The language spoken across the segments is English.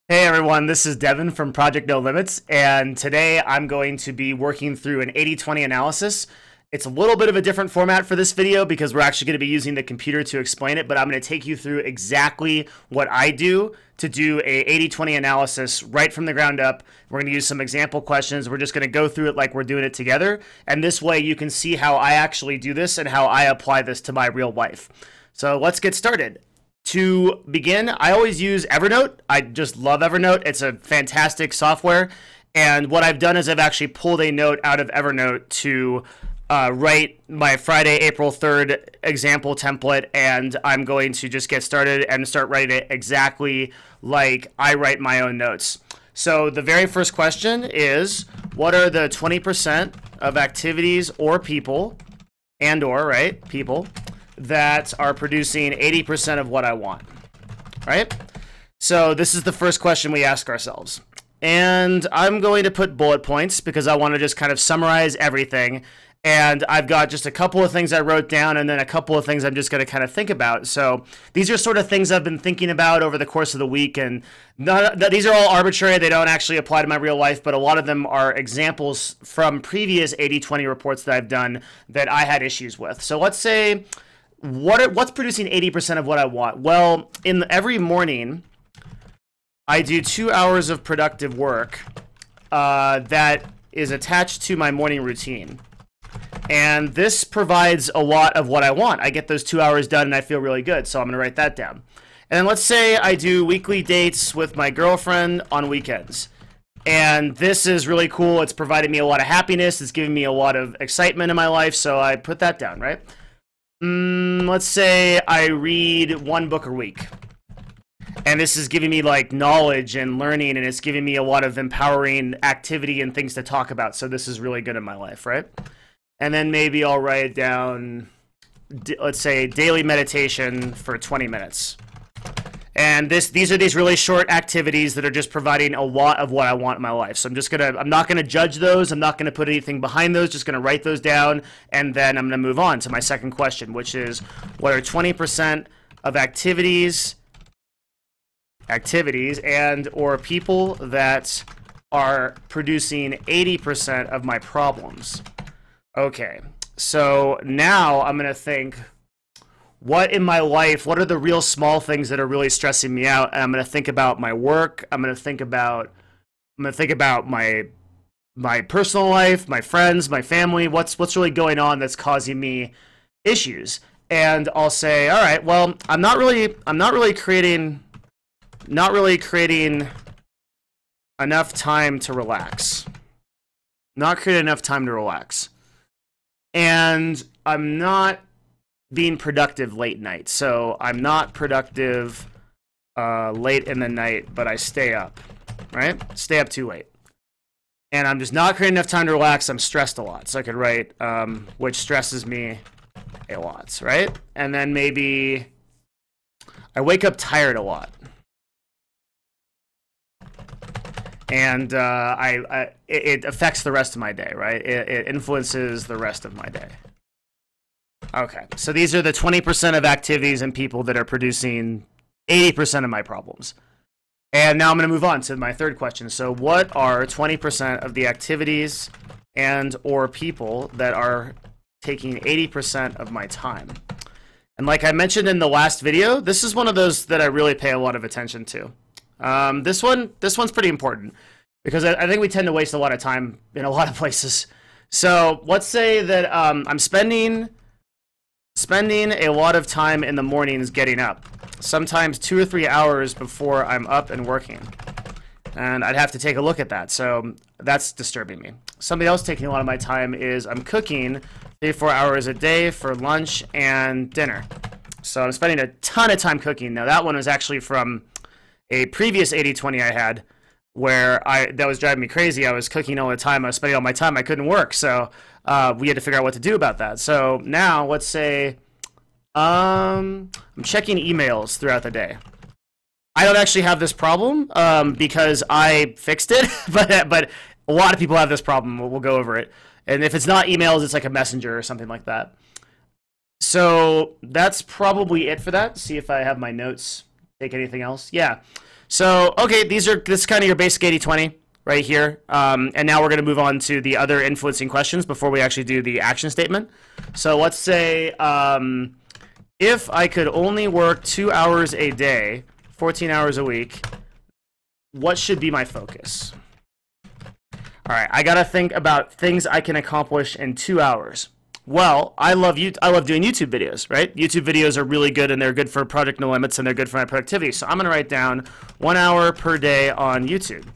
Hey everyone, this is Devin from Project No Limits, and today I'm going to be working through an 80/20 analysis. It's a little bit of a different format for this video because we're actually going to be using the computer to explain it, but I'm going to take you through exactly what I do to do a 80/20 analysis right from the ground up. We're going to use some example questions. We're just going to go through it like we're doing it together, and this way you can see how I actually do this and how I apply this to my real life. So let's get started. To begin, I always use Evernote. I just love Evernote. It's a fantastic software. And what I've done is I've actually pulled a note out of Evernote to write my Friday, April 3rd example template. And I'm going to just get started and start writing it exactly like I write my own notes. So the very first question is, what are the 20% of activities or people, people, that are producing 80% of what I want, right? So this is the first question we ask ourselves. And I'm going to put bullet points because I want to just kind of summarize everything. And I've got just a couple of things I wrote down and then a couple of things I'm just going to kind of think about. So these are sort of things I've been thinking about over the course of the week. And these are all arbitrary. They don't actually apply to my real life, but a lot of them are examples from previous 80/20 reports that I've done that I had issues with. So let's say, what's producing 80% of what I want? Well, every morning, I do 2 hours of productive work that is attached to my morning routine. And this provides a lot of what I want. I get those 2 hours done and I feel really good, so I'm going to write that down. And then let's say I do weekly dates with my girlfriend on weekends. And this is really cool. It's provided me a lot of happiness. It's giving me a lot of excitement in my life, so I put that down, right? Let's say I read one book a week. And this is giving me like knowledge and learning, and it's giving me a lot of empowering activity and things to talk about. So this is really good in my life, right? And then maybe I'll write down, let's say, daily meditation for 20 minutes. And these are these really short activities that are just providing a lot of what I want in my life. So I'm not gonna judge those. I'm not gonna put anything behind those. Just gonna write those down, and then I'm gonna move on to my second question, which is, what are 20% of activities and or people that are producing 80% of my problems? Okay, so now I'm gonna think, what in my life, what are the real small things that are really stressing me out? And I'm going to think about my work. I'm going to think about my personal life, my friends, my family. What's really going on that's causing me issues? And I'll say, all right, well, I'm not really creating enough time to relax. Not creating enough time to relax. And I'm not being productive late night. So I'm not productive late in the night, but I stay up, right? Stay up too late. And I'm just not creating enough time to relax. I'm stressed a lot. So I could write, which stresses me a lot, right? And then maybe I wake up tired a lot. And it affects the rest of my day, right? It influences the rest of my day. Okay, so these are the 20% of activities and people that are producing 80% of my problems. And now I'm going to move on to my third question. So what are 20% of the activities and or people that are taking 80% of my time? And like I mentioned in the last video, this is one of those that I really pay a lot of attention to. This one's pretty important because I think we tend to waste a lot of time in a lot of places. So let's say that I'm spending a lot of time in the mornings getting up, sometimes 2 or 3 hours before I'm up and working. And I'd have to take a look at that, so that's disturbing me. Something else taking a lot of my time is I'm cooking 3 or 4 hours a day for lunch and dinner. So I'm spending a ton of time cooking. Now that one was actually from a previous 80/20 I had, where that was driving me crazy. I was cooking all the time. I was spending all my time. I couldn't work, so we had to figure out what to do about that. So now let's say I'm checking emails throughout the day. I don't actually have this problem because I fixed it, but a lot of people have this problem. We'll go over it. And if it's not emails, it's like a messenger or something like that. So that's probably it for that. See if I have my notes. Take anything else? Yeah. So, okay, this is kind of your basic 80-20 right here. And now we're going to move on to the other influencing questions before we actually do the action statement. So let's say if I could only work 2 hours a day, 14 hours a week, what should be my focus? All right, I got to think about things I can accomplish in 2 hours. Well, I love doing YouTube videos, right? YouTube videos are really good, and they're good for Project No Limits, and they're good for my productivity. So I'm going to write down 1 hour per day on YouTube.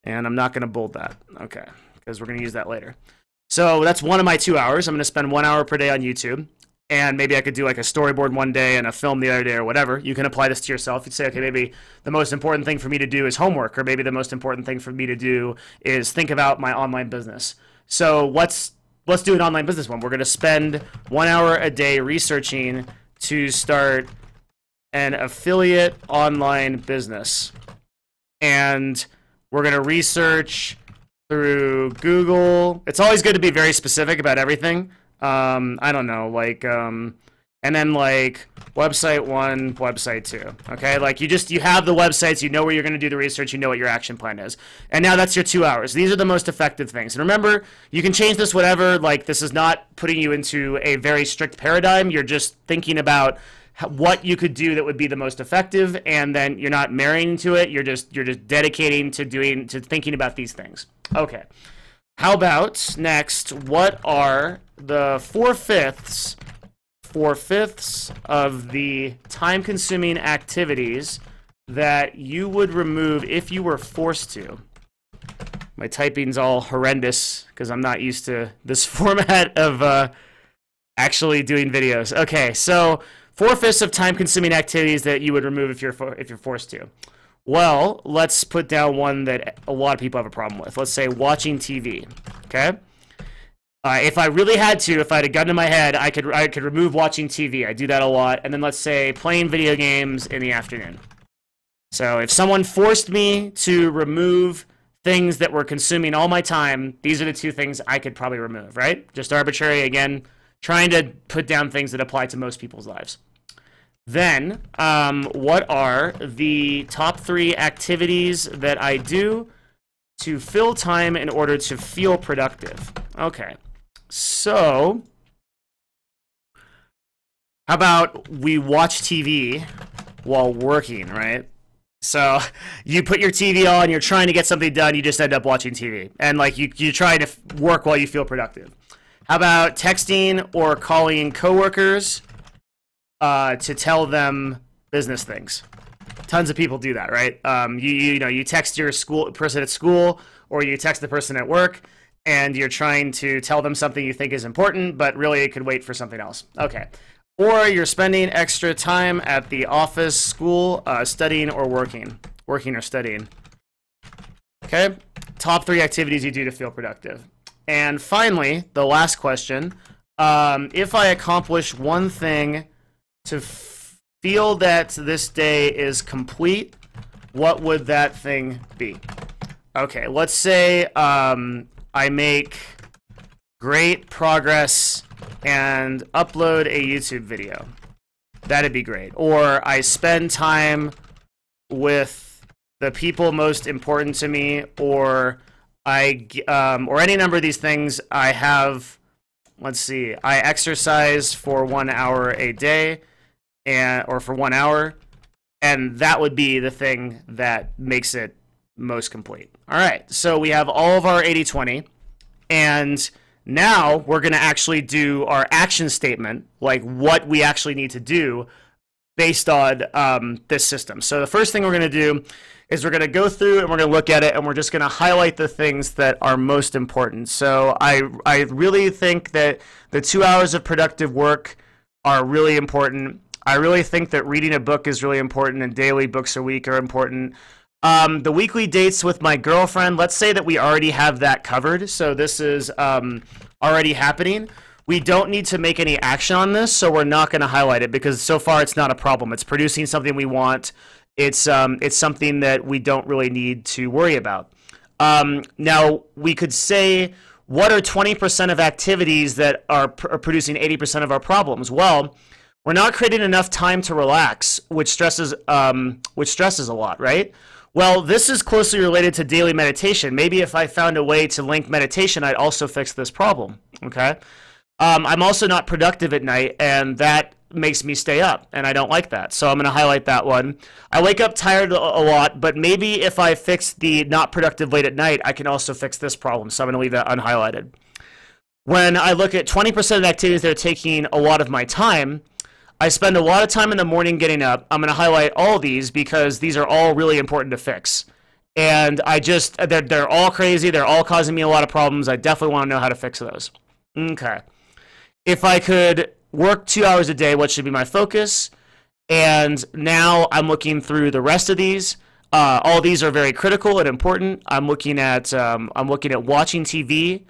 And I'm not going to bold that, okay, because we're going to use that later. So that's one of my 2 hours. I'm going to spend 1 hour per day on YouTube. And maybe I could do like a storyboard one day and a film the other day or whatever. You can apply this to yourself. You'd say, okay, maybe the most important thing for me to do is homework, or maybe the most important thing for me to do is think about my online business. So let's do an online business one. We're going to spend 1 hour a day researching to start an affiliate online business. And we're going to research through Google. It's always good to be very specific about everything. I don't know, like, and then like website 1, website 2. Okay, like you have the websites, you know where you're going to do the research, you know what your action plan is, and now that's your 2 hours. These are the most effective things. And remember, you can change this whatever. Like, this is not putting you into a very strict paradigm. You're just thinking about what you could do that would be the most effective, and then you're not marrying to it. You're just dedicating to thinking about these things. Okay. How about next? What are the 4/5 of the time-consuming activities that you would remove if you were forced to? My typing's all horrendous because I'm not used to this format of actually doing videos. Okay, so 4/5 of time-consuming activities that you would remove if you're forced to. Well, let's put down one that a lot of people have a problem with. Let's say watching TV, okay? If I really had to, if I had a gun to my head, I could remove watching TV. I do that a lot. And then let's say playing video games in the afternoon. So if someone forced me to remove things that were consuming all my time, these are the two things I could probably remove, right? Just arbitrary, again, trying to put down things that apply to most people's lives. Then, what are the top 3 activities that I do to fill time in order to feel productive? Okay, so how about we watch TV while working, right? So you put your TV on, you're trying to get something done, you just end up watching TV. And like you try to work while you feel productive. How about texting or calling coworkers to tell them business things? Tons of people do that, right? You text your person at school, or you text the person at work, and you're trying to tell them something you think is important, but really it could wait for something else. Okay. Or you're spending extra time at the office, school, studying or working or studying. Okay. Top 3 activities you do to feel productive. And finally, the last question: if I accomplish one thing to feel that this day is complete, what would that thing be? Okay, let's say I make great progress and upload a YouTube video. That'd be great. Or I spend time with the people most important to me, or or any number of these things. I have, let's see, I exercise for 1 hour a day, or for 1 hour, and that would be the thing that makes it most complete. All right, so we have all of our 80-20, and now we're going to actually do our action statement, like what we actually need to do based on this system. So the first thing we're going to do is we're going to go through and we're going to look at it, and we're just going to highlight the things that are most important. So I really think that the 2 hours of productive work are really important. I really think that reading a book is really important, and daily books a week are important. The weekly dates with my girlfriend, let's say that we already have that covered. So this is already happening. We don't need to make any action on this, so we're not going to highlight it because so far it's not a problem. It's producing something we want. It's something that we don't really need to worry about. Now, we could say, what are 20% of activities that are producing 80% of our problems? Well, we're not creating enough time to relax, which stresses a lot, right? Well, this is closely related to daily meditation. Maybe if I found a way to link meditation, I'd also fix this problem, okay? I'm also not productive at night, and that makes me stay up, and I don't like that. So I'm going to highlight that one. I wake up tired a lot, but maybe if I fix the not productive late at night, I can also fix this problem. So I'm going to leave that unhighlighted. When I look at 20% of activities that are taking a lot of my time, I spend a lot of time in the morning getting up. I'm going to highlight all these because these are all really important to fix. And they're all crazy. They're all causing me a lot of problems. I definitely want to know how to fix those. Okay. If I could work 2 hours a day, what should be my focus? And now I'm looking through the rest of these. All these are very critical and important. I'm looking at watching TV.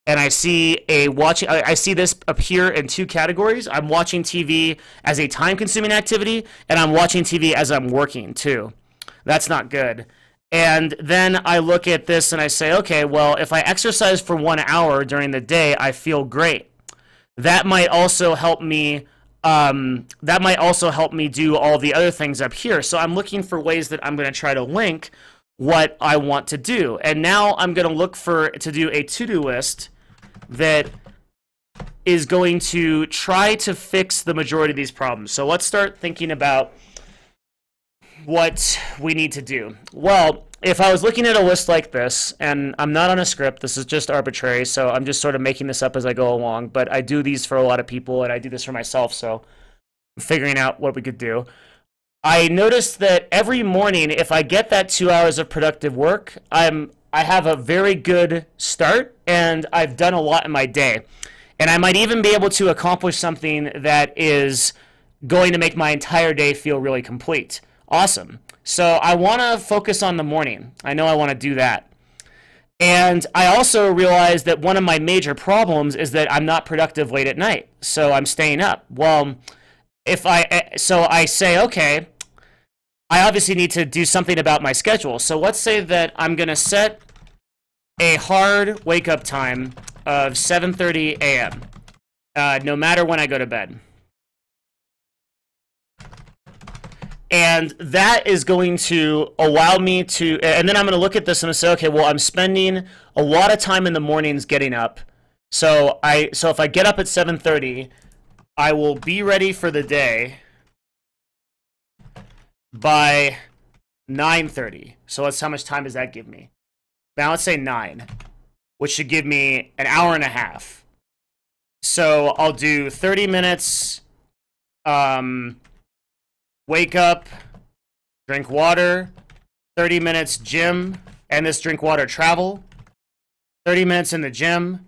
And I see this appear in two categories. I'm watching TV as a time-consuming activity, and I'm watching TV as I'm working too. That's not good. And then I look at this and I say, okay, well, if I exercise for 1 hour during the day, I feel great. That might also help me. That might also help me do all the other things up here. So I'm looking for ways that I'm going to try to link what I want to do. And now I'm going to look to do a to-do list that is going to try to fix the majority of these problems. So let's start thinking about what we need to do. Well, if I was looking at a list like this, and I'm not on a script, this is just arbitrary, so I'm just sort of making this up as I go along, but I do these for a lot of people, and I do this for myself, so I'm figuring out what we could do. I noticed that every morning, if I get that 2 hours of productive work, I have a very good start, and I've done a lot in my day. And I might even be able to accomplish something that is going to make my entire day feel really complete. Awesome. So I want to focus on the morning. I know I want to do that. And I also realize that one of my major problems is that I'm not productive late at night. So I'm staying up. Well, so I say, okay, I obviously need to do something about my schedule. So let's say that I'm going to set a hard wake-up time of 7:30 a.m. No matter when I go to bed. And that is going to allow me to, and then I'm going to look at this and say, okay, well, I'm spending a lot of time in the mornings getting up. So if I get up at 7:30, I will be ready for the day by 9:30. So how much time does that give me? Now let's say 9, which should give me an hour and a half. So I'll do 30 minutes, wake up, drink water, 30 minutes gym, and this drink water travel, 30 minutes in the gym,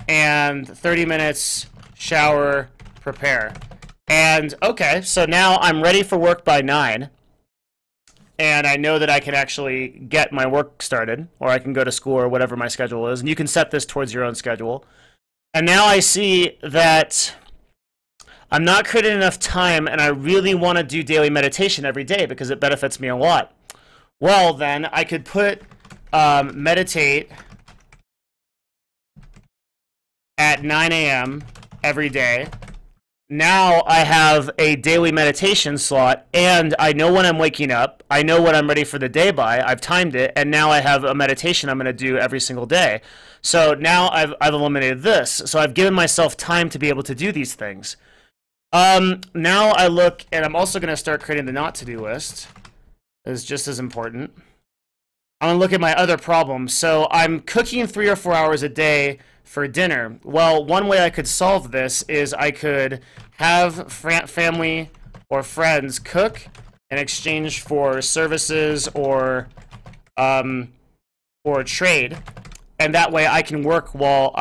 and 30 minutes shower, prepare. And okay, so now I'm ready for work by 9. And I know that I can actually get my work started, or I can go to school, or whatever my schedule is. And you can set this towards your own schedule. And now I see that I'm not creating enough time, and I really want to do daily meditation every day because it benefits me a lot. Well, then I could put meditate at 9 a.m. every day. Now I have a daily meditation slot, and I know when I'm waking up. I know what I'm ready for the day by. I've timed it, and now I have a meditation I'm going to do every single day. So now I've eliminated this. So I've given myself time to be able to do these things. Now I look, and I'm also going to start creating the not to-do list. It's just as important. I'm going to look at my other problems. So I'm cooking 3 or 4 hours a day for dinner. Well, one way I could solve this is I could have family or friends cook in exchange for services or trade, and that way I can work while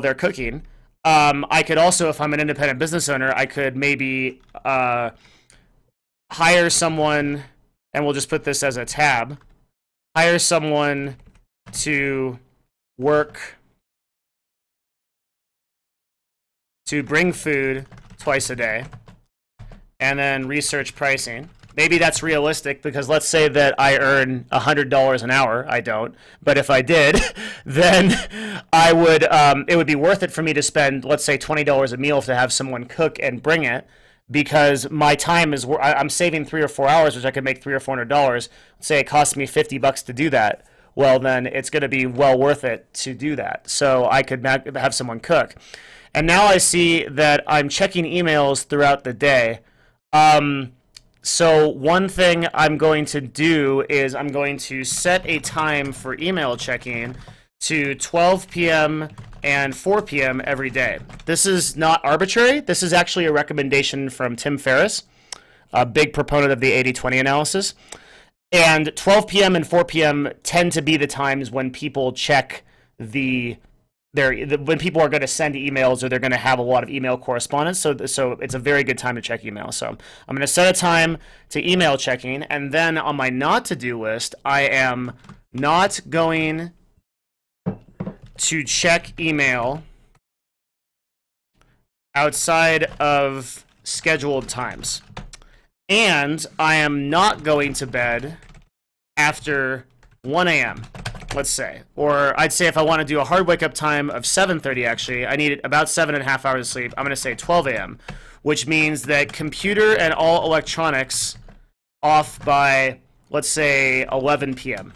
they're cooking. I could also, if I'm an independent business owner, I could maybe hire someone, and we'll just put this as a tab, hire someone to work to bring food twice a day, and then research pricing. Maybe that's realistic because let's say that I earn $100 an hour. I don't, but if I did, then I would. It would be worth it for me to spend, let's say, $20 a meal to have someone cook and bring it. because my time is, I'm saving 3 or 4 hours, which I could make $300 or $400. Say it costs me $50 to do that. Well, then it's going to be well worth it to do that. So I could have someone cook. And now I see that I'm checking emails throughout the day. So one thing I'm going to do is I'm going to set a time for email checking to 12 p.m. and 4 p.m. every day. This is not arbitrary. This is actually a recommendation from Tim Ferriss, a big proponent of the 80-20 analysis. And 12 p.m. and 4 p.m. tend to be the times when people check when people are going to send emails or they're going to have a lot of email correspondence. So it's a very good time to check email. So I'm going to set a time to email checking, and then on my not to do list, I am not going to check email outside of scheduled times. And I am not going to bed after 1 a.m., let's say. Or I'd say if I want to do a hard wake-up time of 7:30, actually, I need about 7.5 hours of sleep. I'm going to say 12 a.m., which means that computer and all electronics off by, let's say, 11 p.m.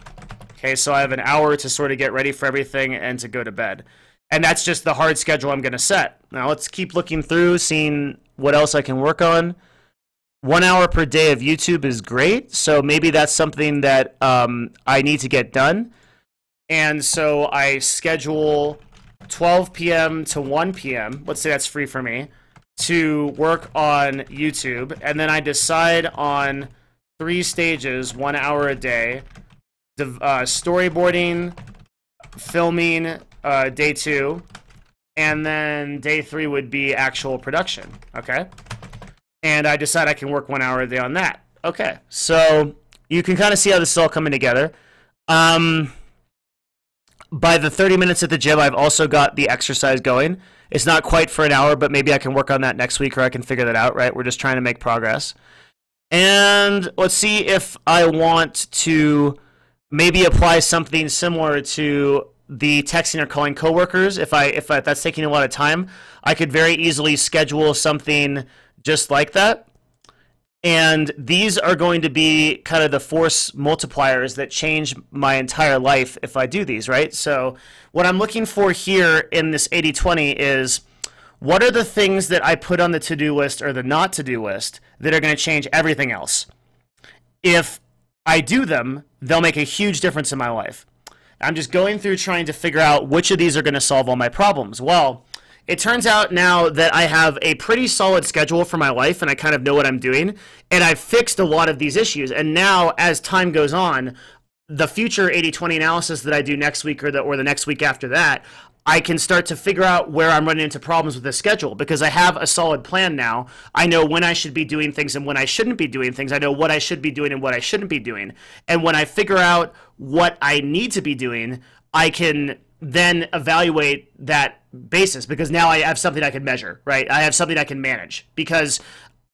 Okay, so I have an hour to sort of get ready for everything and to go to bed. And that's just the hard schedule I'm going to set. Now let's keep looking through, seeing what else I can work on. 1 hour per day of YouTube is great, so maybe that's something that I need to get done. And so I schedule 12 p.m. to 1 p.m., let's say that's free for me, to work on YouTube. And then I decide on 3 stages, 1 hour a day, storyboarding, filming day 2, and then day 3 would be actual production, okay? And I decide I can work 1 hour a day on that. Okay, so you can kind of see how this is all coming together. By the 30 minutes at the gym, I've also got the exercise going. It's not quite for an hour, but maybe I can work on that next week, or I can figure that out, right? We're just trying to make progress. And let's see if I want to maybe apply something similar to the texting or calling coworkers. If that's taking a lot of time, I could very easily schedule something just like that. And these are going to be kind of the force multipliers that change my entire life if I do these, right? So what I'm looking for here in this 80-20 is, what are the things that I put on the to-do list or the not to-do list that are going to change everything else? If I do them, they'll make a huge difference in my life. I'm just going through trying to figure out which of these are going to solve all my problems. Well, it turns out now that I have a pretty solid schedule for my life, and I kind of know what I'm doing, and I've fixed a lot of these issues. And now, as time goes on, the future 80-20 analysis that I do next week or the next week after that, I can start to figure out where I'm running into problems with the schedule, because I have a solid plan now. I know when I should be doing things and when I shouldn't be doing things. I know what I should be doing and what I shouldn't be doing. And when I figure out what I need to be doing, I can then evaluate that basis, because now I have something I can measure, right? I have something I can manage because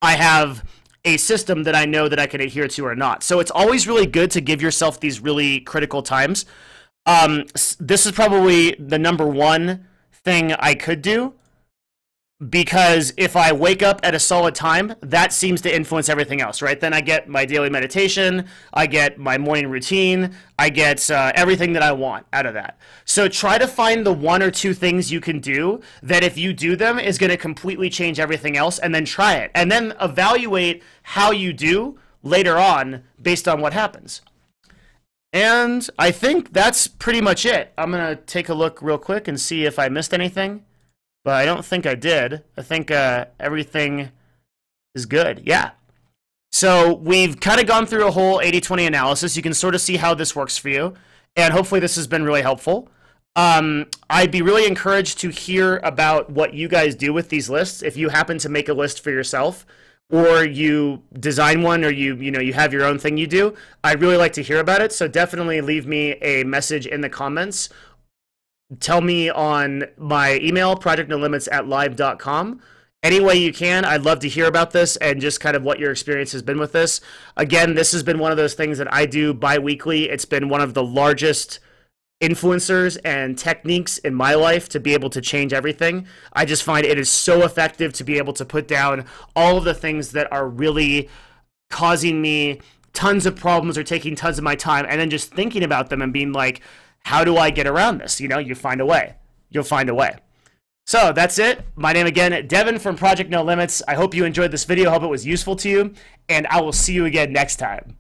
I have a system that I know that I can adhere to or not. So it's always really good to give yourself these really critical times. This is probably the number one thing I could do, because if I wake up at a solid time, that seems to influence everything else, right? Then I get my daily meditation, I get my morning routine, I get everything that I want out of that. So try to find the 1 or 2 things you can do that if you do them is going to completely change everything else, and then try it. And then evaluate how you do later on based on what happens. And I think that's pretty much it. I'm going to take a look real quick and see if I missed anything. But I don't think I did. I think everything is good. Yeah. So we've kind of gone through a whole 80-20 analysis. You can sort of see how this works for you. And hopefully this has been really helpful. I'd be really encouraged to hear about what you guys do with these lists. If you happen to make a list for yourself, or you design one, or you have your own thing you do, I'd really like to hear about it. So definitely leave me a message in the comments. Tell me on my email, ProjectNoLimits@live.com. Any way you can, I'd love to hear about this and just kind of what your experience has been with this. Again, this has been one of those things that I do bi-weekly. It's been one of the largest influencers and techniques in my life to be able to change everything. I just find it is so effective to be able to put down all of the things that are really causing me tons of problems or taking tons of my time, and then just thinking about them and being like, how do I get around this? You know, you find a way. You'll find a way. So that's it. My name again, Devin from Project No Limits. I hope you enjoyed this video. I hope it was useful to you, and I will see you again next time.